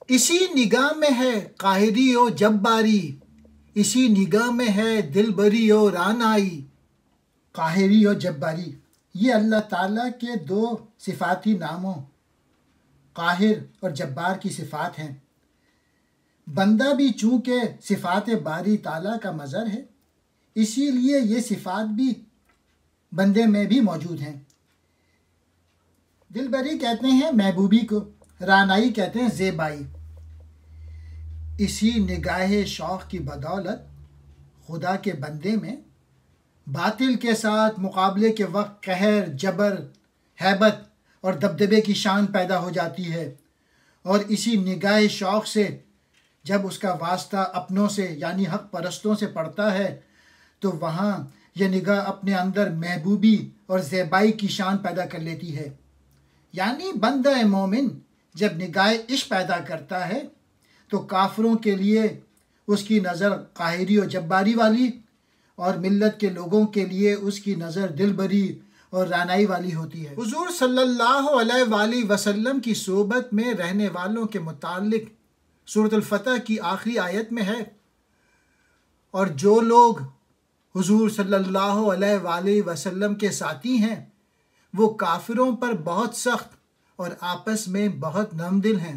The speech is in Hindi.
इसी निगाह में है काहिरी ओ जब्बारी, इसी निगाह में है दिलबरी ओ रानाई। काहिरी और जब्बारी ये अल्लाह ताला के दो सिफाती नामों काहिर और जब्बार की सिफात हैं। बंदा भी चूँकि सिफात बारी ताला का मज़हर है, इसीलिए ये सिफात भी बंदे में भी मौजूद हैं। दिलबरी कहते हैं महबूबी को, रानाई कहते हैं ज़ेबाई। इसी निगाह शौक़ की बदौलत खुदा के बंदे में बातिल के साथ मुकाबले के वक्त कहर, जबर, हैबत और दबदबे की शान पैदा हो जाती है। और इसी निगाह शौक़ से जब उसका वास्ता अपनों से यानी हक़ परस्तों से पड़ता है तो वहाँ यह निगाह अपने अंदर महबूबी और ज़ेबाई की शान पैदा कर लेती है। यानी बंदा मोमिन जब निगाह इश्क पैदा करता है तो काफिरों के लिए उसकी नज़र काहिरी और जब्बारी वाली, और मिल्लत के लोगों के लिए उसकी नज़र दिलबरी और रानाई वाली होती है। हुज़ूर सल्लल्लाहु अलैहि वसल्लम की सोबत में रहने वालों के मुताल्लिक़ सूरत फ़तह की आखिरी आयत में है, और जो लोग हुज़ूर सल्लल्लाहु अलैहि वसल्लम के साथी हैं वो काफिरों पर बहुत सख्त और आपस में बहुत नरम दिल हैं।